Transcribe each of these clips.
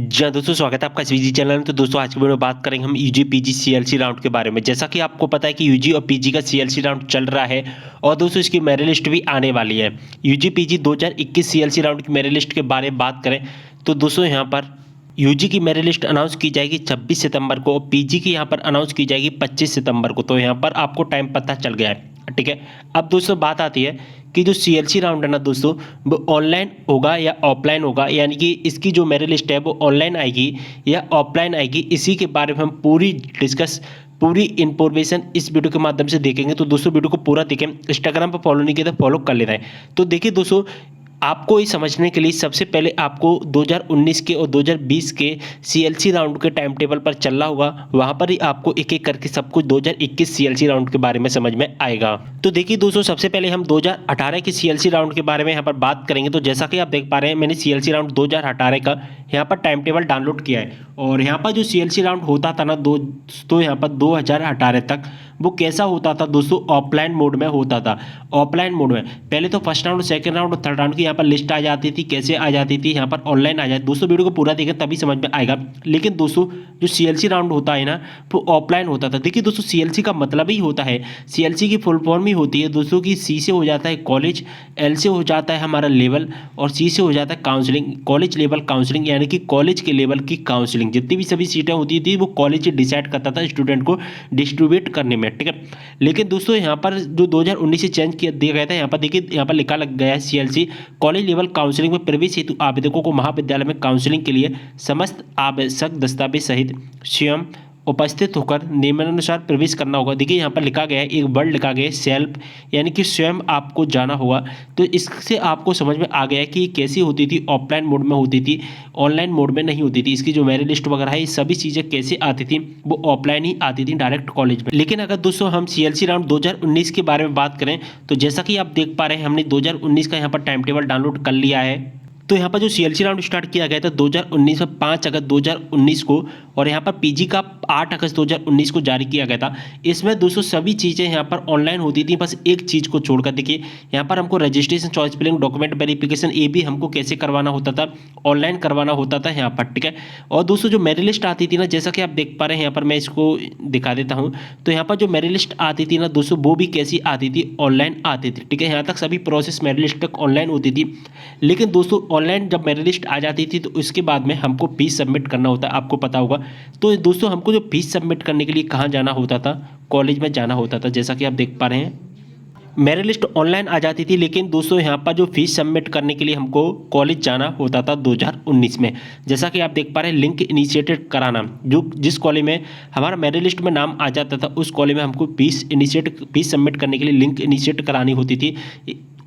जी हाँ दोस्तों, स्वागत है आपका इस वीजी चैनल में। तो दोस्तों आज की वीडियो में बात करेंगे हम यूजी पीजी सीएलसी राउंड के बारे में। जैसा कि आपको पता है कि यूजी और पीजी का सीएलसी राउंड चल रहा है और दोस्तों इसकी मेरिट लिस्ट भी आने वाली है। यूजी पीजी 2021 सीएलसी राउंड की मेरिट लिस्ट के बारे में बात करें तो दोस्तों यहाँ पर यूजी की मेरिट लिस्ट अनाउंस की जाएगी 26 सितंबर को और पीजी की यहाँ पर अनाउंस की जाएगी 25 सितंबर को। तो यहाँ पर आपको टाइम पता चल गया है, ठीक है। अब दोस्तों बात आती है कि जो सीएलसी राउंड है ना दोस्तों, वो ऑनलाइन होगा या ऑफलाइन होगा, यानी कि इसकी जो मेरिट लिस्ट है वो ऑनलाइन आएगी या ऑफलाइन आएगी। इसी के बारे में हम पूरी इंफॉर्मेशन इस वीडियो के माध्यम से देखेंगे। तो दोस्तों वीडियो को पूरा देखें, इंस्टाग्राम पर फॉलो नहीं किया तो फॉलो कर लेना है। तो देखिए दोस्तों, आपको ये समझने के लिए सबसे पहले आपको 2019 के और 2020 के सीएलसी राउंड के टाइम टेबल पर चलना होगा। वहां पर ही आपको एक एक करके सब कुछ 2021 सीएलसी राउंड के बारे में समझ में आएगा। तो देखिए दोस्तों, सबसे पहले हम 2018 के सीएलसी राउंड के बारे में यहाँ पर बात करेंगे। तो जैसा कि आप देख पा रहे हैं, मैंने सीएलसी राउंड 2018 का यहाँ पर टाइम टेबल डाउनलोड किया है। और यहाँ पर जो सीएलसी राउंड होता था ना दोस्तों, यहाँ पर 2018 तक वो कैसा होता था दोस्तों, ऑफलाइन मोड में होता था। ऑफलाइन मोड में पहले तो फर्स्ट राउंड, सेकंड राउंड और थर्ड राउंड की यहाँ पर लिस्ट आ जाती थी। कैसे आ जाती थी, यहाँ पर ऑनलाइन आ जाती। दोस्तों वीडियो को पूरा देखें तभी समझ में आएगा। लेकिन दोस्तों जो सीएलसी राउंड होता है ना, वो ऑफलाइन होता था। देखिए दोस्तों, सीएलसी का मतलब ही होता है, सीएलसी की फुल फॉर्म ही होती है दोस्तों की सी से हो जाता है कॉलेज, एल से हो जाता है हमारा लेवल और सी से हो जाता है काउंसलिंग, कॉलेज लेवल काउंसलिंग। यानी कि कॉलेज के लेवल की काउंसलिंग, जितनी भी सभी सीटें होती थी वो कॉलेज डिसाइड करता था स्टूडेंट को डिस्ट्रीब्यूट करने में, ठीक है। लेकिन दोस्तों यहाँ पर जो 2019 से चेंज किया दिया गया था, यहाँ पर देखिए, यहाँ पर लिखा लग गया है सीएलसी कॉलेज लेवल काउंसलिंग में प्रवेश हेतु आवेदकों को महाविद्यालय में काउंसलिंग के लिए समस्त आवश्यक दस्तावेज सहित स्वयं उपस्थित होकर नियमानुसार प्रवेश करना होगा। देखिए यहाँ पर लिखा गया है, एक वर्ड लिखा गया है सेल्फ, यानी कि स्वयं आपको जाना होगा। तो इससे आपको समझ में आ गया है कि कैसी होती थी, ऑफलाइन मोड में होती थी, ऑनलाइन मोड में नहीं होती थी। इसकी जो मेरिट लिस्ट वगैरह है, ये सभी चीज़ें कैसे आती थी, वो ऑफलाइन ही आती थी डायरेक्ट कॉलेज में। लेकिन अगर दोस्तों हम सीएलसी राउंड 2019 के बारे में बात करें तो जैसा कि आप देख पा रहे हैं, हमने 2019 का यहाँ पर टाइम टेबल डाउनलोड कर लिया है। तो यहाँ पर जो सीएलसी राउंड स्टार्ट किया गया था 2019 में 5 अगस्त 2019 को, और यहाँ पर पीजी का 8 अगस्त 2019 को जारी किया गया था। इसमें दोस्तों सभी चीज़ें यहाँ पर ऑनलाइन होती थी, बस एक चीज़ को छोड़कर। देखिए यहाँ पर हमको registration, choice filling, document verification, ये भी हमको कैसे करवाना होता था, ऑनलाइन करवाना होता था यहाँ पर, ठीक है। और दोस्तों जो मेरिट लिस्ट आती थी ना, जैसा कि आप देख पा रहे हैं, यहाँ पर मैं इसको दिखा देता हूँ। तो यहाँ पर जो मेरिट लिस्ट आती थी ना दोस्तों, वो भी कैसी आती थी, ऑनलाइन आती थी, ठीक है। यहाँ तक सभी प्रोसेस मेरिट लिस्ट तक ऑनलाइन होती थी। लेकिन दोस्तों ऑनलाइन जब मेरिट लिस्ट आ जाती थी तो उसके बाद में हमको फीस सबमिट करना होता है, आपको पता होगा। तो दोस्तों हमको जो फीस सबमिट करने के लिए कहाँ जाना होता था, कॉलेज में जाना होता था। जैसा कि आप देख पा रहे हैं, मेरिट लिस्ट ऑनलाइन आ जाती थी, लेकिन दोस्तों यहाँ पर जो फीस सबमिट करने के लिए हमको कॉलेज जाना होता था 2019 में। जैसा कि आप देख पा रहे हैं, लिंक इनिशिएटेड कराना, जो जिस कॉलेज में हमारा मेरिट लिस्ट में नाम आ जाता था उस कॉलेज में हमको फीस सबमिट करने के लिए लिंक इनिशिएट करानी होती थी,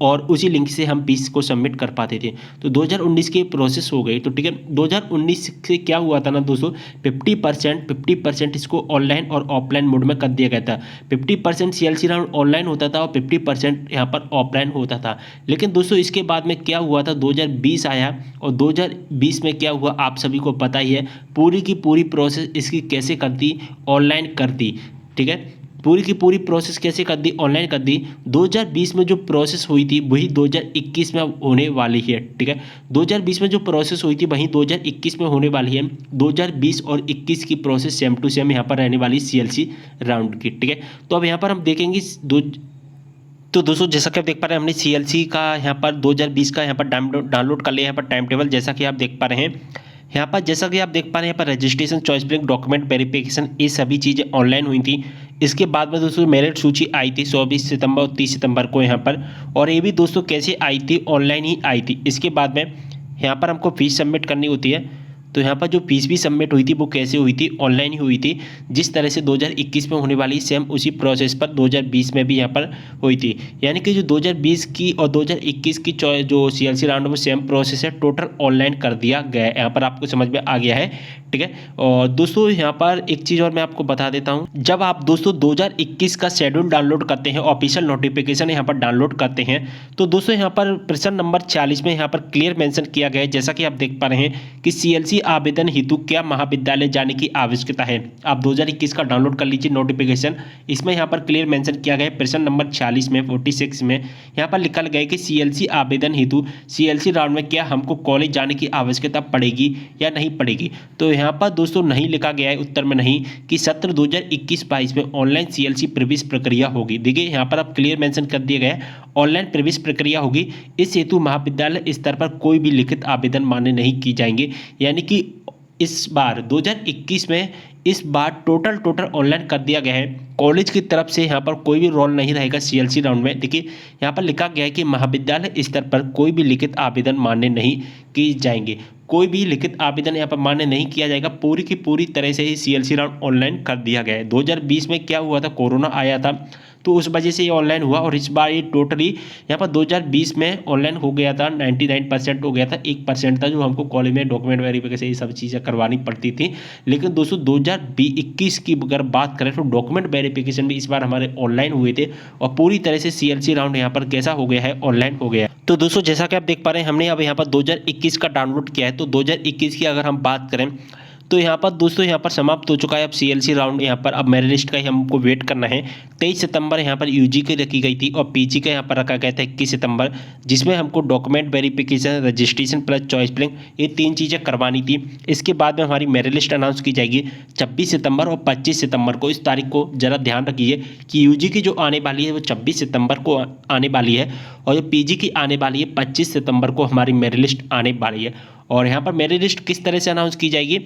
और उसी लिंक से हम फीस को सबमिट कर पाते थे। तो 2019 की प्रोसेस हो गई, तो ठीक है। 2019 से क्या हुआ था ना दोस्तों, 50% इसको ऑनलाइन और ऑफलाइन मोड में कर दिया गया था। 50% सीएलसी राउंड ऑनलाइन होता था और 50% यहाँ पर ऑफलाइन होता था। लेकिन दोस्तों इसके बाद में क्या हुआ था, 2020 आया और 2020 में क्या हुआ आप सभी को पता ही है। पूरी की पूरी प्रोसेस इसकी कैसे कर दी, ऑनलाइन कर दी, ठीक है। पूरी की पूरी प्रोसेस कैसे कर दी, ऑनलाइन कर दी। 2020 में जो प्रोसेस हुई थी वही 2021 में होने वाली है, ठीक है। 2020 में जो प्रोसेस हुई थी वही 2021 में होने वाली है। 2020 और 21 की प्रोसेस सेम टू सेम यहाँ पर रहने वाली सीएलसी राउंड की, ठीक है। तो अब यहाँ पर हम देखेंगे तो दोस्तों जैसा कि आप देख पा रहे हैं, हमने सीएलसी का यहाँ पर 2020 का यहाँ पर डाउनलोड कर लिया यहाँ पर टाइम टेबल। जैसा कि आप देख पा रहे हैं यहाँ पर, जैसा कि आप देख पा रहे हैं यहाँ पर registration, choice filling, document verification, ये सभी चीज़ें ऑनलाइन हुई थी। इसके बाद में दोस्तों मेरिट सूची आई थी 24 सितंबर और 30 सितंबर को यहाँ पर, और ये भी दोस्तों कैसे आई थी, ऑनलाइन ही आई थी। इसके बाद में यहाँ पर हमको फीस सबमिट करनी होती है। तो यहाँ पर जो फीस भी सबमिट हुई थी वो कैसे हुई थी, ऑनलाइन ही हुई थी। जिस तरह से 2021 में होने वाली सेम उसी प्रोसेस पर 2020 में भी यहाँ पर हुई थी। यानी कि जो 2020 की और 2021 की जो सीएलसी राउंड में सेम प्रोसेस है, टोटल ऑनलाइन कर दिया गया है। यहाँ पर आपको समझ में आ गया है, ठीक है। और दोस्तों यहाँ पर एक चीज़ और मैं आपको बता देता हूँ, जब आप दोस्तों 2021 का शेड्यूल डाउनलोड करते हैं, ऑफिशियल नोटिफिकेशन यहाँ पर डाउनलोड करते हैं, तो दोस्तों यहाँ पर प्रश्न नंबर 40 में यहाँ पर क्लियर मेंशन किया गया है। जैसा कि आप देख पा रहे हैं कि सीएलसी आवेदन हेतु क्या महाविद्यालय जाने की आवश्यकता है। आप 2021 का डाउनलोड कर लीजिए नोटिफिकेशन। इसमें यहाँ पर क्लियर मेंशन किया गया है प्रश्न नंबर 46 में 46 में यहाँ पर लिखा गया है कि सीएलसी आवेदन हेतु सीएलसी राउंड में क्या हमको कॉलेज जाने की आवश्यकता पड़ेगी या नहीं पड़ेगी। तो यहाँ पर दोस्तों नहीं लिखा गया है उत्तर में नहीं कि सत्र 2021-22 में ऑनलाइन सीएलसी प्रवेश प्रक्रिया होगी। देखिए यहाँ पर अब क्लियर मेंशन कर दिया गया है ऑनलाइन प्रवेश प्रक्रिया होगी। इस हेतु महाविद्यालय स्तर पर कोई भी लिखित आवेदन मान्य नहीं किए जाएंगे। यानी कि इस बार 2021 में इस बार टोटल ऑनलाइन कर दिया गया है। कॉलेज की तरफ से यहाँ पर कोई भी रोल नहीं रहेगा सीएलसी राउंड में। देखिए यहाँ पर लिखा गया है कि महाविद्यालय स्तर पर कोई भी लिखित आवेदन मान्य नहीं किए जाएंगे। कोई भी लिखित आवेदन यहाँ पर मान्य नहीं किया जाएगा। पूरी की पूरी तरह से ही सीएलसी राउंड ऑनलाइन कर दिया गया है। 2020 में क्या हुआ था, कोरोना आया था तो उस वजह से ये ऑनलाइन हुआ और इस बार ये टोटली यहाँ पर 2020 में ऑनलाइन हो गया था। 99% हो गया था, 1% था जो हमको कॉलेज में डॉक्यूमेंट वेरिफिकेशन ये सब चीज़ें करवानी पड़ती थी। लेकिन दोस्तों 2021 की अगर बात करें तो डॉक्यूमेंट वेरिफिकेशन भी इस बार हमारे ऑनलाइन हुए थे और पूरी तरह से सीएलसी राउंड यहाँ पर कैसा हो गया है, ऑनलाइन हो गया है। तो दोस्तों जैसा कि आप देख पा रहे हैं हमने अब यहाँ पर 2021 का डाउनलोड किया है। तो 2021 की अगर हम बात करें तो यहाँ पर दोस्तों यहाँ पर समाप्त हो चुका है अब सीएलसी राउंड। यहाँ पर अब मेरिट लिस्ट का ही हमको वेट करना है। 23 सितंबर यहाँ पर यूजी की रखी गई थी और पीजी का यहाँ पर रखा गया था 21 सितंबर, जिसमें हमको document verification, registration plus choice filling ये 3 चीज़ें करवानी थी। इसके बाद में हमारी मेरिट लिस्ट अनाउंस की जाएगी 26 सितंबर और 25 सितंबर को। इस तारीख को ज़रा ध्यान रखिए कि यूजी की जो आने वाली है वो 26 सितंबर को आने वाली है और जो पीजी की आने वाली है 25 सितंबर को हमारी मेरिट लिस्ट आने वाली है। और यहाँ पर मेरिट लिस्ट किस तरह से अनाउंस की जाएगी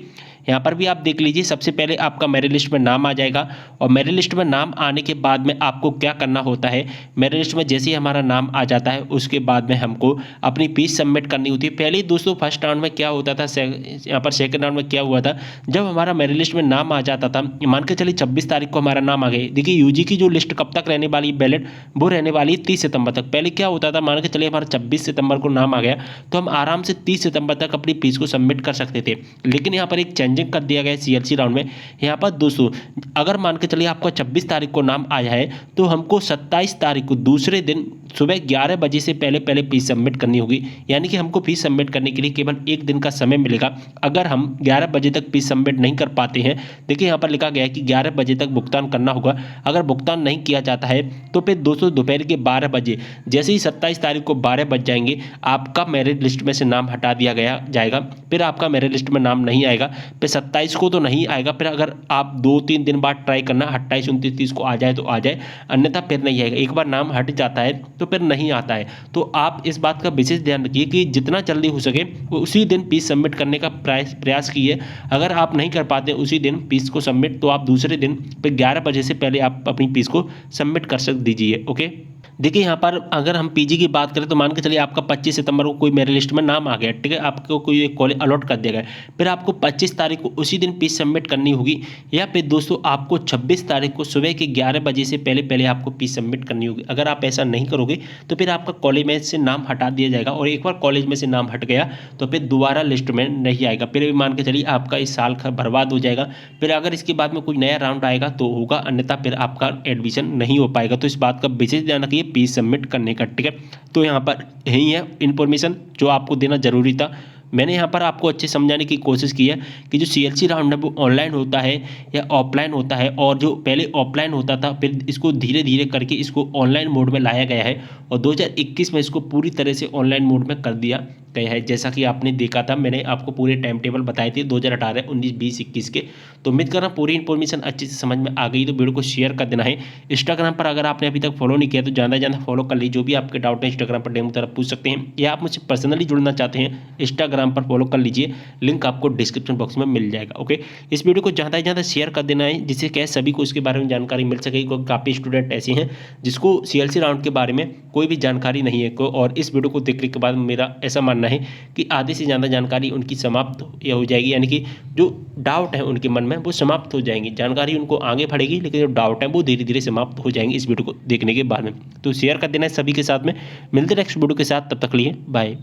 यहाँ पर भी आप देख लीजिए। सबसे पहले आपका मेरिट लिस्ट में नाम आ जाएगा और मेरिट लिस्ट में नाम आने के बाद में आपको क्या करना होता है, मेरिट लिस्ट में जैसे ही हमारा नाम आ जाता है उसके बाद में हमको अपनी फीस सबमिट करनी होती है। पहले दोस्तों फर्स्ट राउंड में क्या होता था, यहाँ पर सेकंड राउंड में क्या हुआ था, जब हमारा मेरिट लिस्ट में नाम आ जाता था, मान के चलिए 26 तारीख को हमारा नाम आ गया। देखिए यूजी की जो लिस्ट कब तक रहने वाली है बैलेट, वो रहने वाली है 30 सितंबर तक। पहले क्या होता था, मान के चलिए हमारा 26 सितंबर को नाम आ गया तो हम आराम से 30 सितंबर तक अपनी फीस को सबमिट कर सकते थे। लेकिन यहाँ पर एक चेंजिंग कर दिया गया सीएलसी राउंड में। यहाँ पर दोस्तों अगर मान के चलिए आपका 26 तारीख को नाम आया है तो हमको 27 तारीख को दूसरे दिन सुबह 11 बजे से पहले फीस सबमिट करनी होगी। यानी कि हमको फीस सबमिट करने के लिए केवल एक दिन का समय मिलेगा। अगर हम 11 बजे तक फीस सबमिट नहीं कर पाते हैं, देखिए यहाँ पर लिखा गया है कि 11 बजे तक भुगतान करना होगा। अगर भुगतान नहीं किया जाता है तो फिर दोस्तों दोपहर के 12 बजे, जैसे ही 27 तारीख को 12 बज जाएंगे, आपका मेरिट लिस्ट में से नाम हटा दिया जाएगा। फिर आपका मेरिट लिस्ट में नाम नहीं आएगा। फिर 27 को तो नहीं आएगा, फिर अगर आप 2-3 दिन बाद ट्राई करना 28, 29, 30 को आ जाए तो आ जाए, अन्यथा फिर नहीं आएगा। एक बार नाम हट जाता है तो फिर नहीं आता है। तो आप इस बात का विशेष ध्यान रखिए कि जितना जल्दी हो सके वो उसी दिन फीस सबमिट करने का प्रयास कीजिए। अगर आप नहीं कर पाते उसी दिन फीस को सबमिट, तो आप दूसरे दिन फिर 11 बजे से पहले आप अपनी फीस को सबमिट कर दीजिए। ओके, देखिए यहाँ पर अगर हम पीजी की बात करें तो मान के चलिए आपका 25 सितंबर को कोई मेरिट लिस्ट में नाम आ गया, ठीक है, आपको कोई एक कॉलेज अलॉट कर दिया गया, फिर आपको 25 तारीख को उसी दिन फीस सबमिट करनी होगी। या फिर दोस्तों आपको 26 तारीख को सुबह के 11 बजे से पहले आपको फीस सबमिट करनी होगी। अगर आप ऐसा नहीं करोगे तो फिर आपका कॉलेज में से नाम हटा दिया जाएगा और एक बार कॉलेज में से नाम हट गया तो फिर दोबारा लिस्ट में नहीं आएगा। फिर भी मान के चलिए आपका इस साल का बर्बाद हो जाएगा। फिर अगर इसके बाद में कोई नया राउंड आएगा तो होगा, अन्यथा फिर आपका एडमिशन नहीं हो पाएगा। तो इस बात का विशेष ध्यान रखिए फीस सबमिट करने का, ठीक है। तो यहाँ पर यही है इन्फॉर्मेशन जो आपको देना जरूरी था। मैंने यहाँ पर आपको अच्छे समझाने की कोशिश की है कि जो सीएलसी राउंड है वो ऑनलाइन होता है या ऑफलाइन होता है, और जो पहले ऑफलाइन होता था फिर इसको धीरे धीरे करके इसको ऑनलाइन मोड में लाया गया है और 2021 में इसको पूरी तरह से ऑनलाइन मोड में कर दिया गया है। जैसा कि आपने देखा था, मैंने आपको पूरे टाइम टेबल बताए थे 2018, 19, 20, 21 के। तो उम्मीद कर रहा हूँ पूरी इन्फॉर्मेशन अच्छे से समझ में आ गई। तो वीडियो को शेयर कर देना है। इंस्टाग्राम पर अगर आपने अभी तक फॉलो नहीं किया तो ज़्यादा से ज़्यादा फॉलो कर लीजिए। जो भी आपके डाउट है इंस्टाग्राम पर डेमो तरफ पूछ सकते हैं, या आप मुझसे पर्सनली जुड़ना चाहते हैं इंस्टाग्राम पर फॉलो कर लीजिए, लिंक आपको डिस्क्रिप्शन बॉक्स में मिल जाएगा। ओके, इस वीडियो को ज़्यादा से ज़्यादा शेयर कर देना है जिससे क्या सभी को इसके बारे में जानकारी मिल सके। काफ़ी स्टूडेंट ऐसे हैं जिसको सीएलसी राउंड के बारे में कोई भी जानकारी नहीं है और इस वीडियो को देखने के बाद मेरा ऐसा मानना है कि आधे से ज़्यादा जानकारी उनकी समाप्त हो जाएगी। यानी कि जो डाउट है उनके मन में वो समाप्त हो जाएंगी। जानकारी उनको आगे बढ़ेगी लेकिन जो डाउट है वो धीरे धीरे समाप्त हो जाएंगे इस वीडियो को देखने के बाद में। तो शेयर कर देना है सभी के साथ में। मिलते नेक्स्ट वीडियो के साथ, तब तक लिए बाय।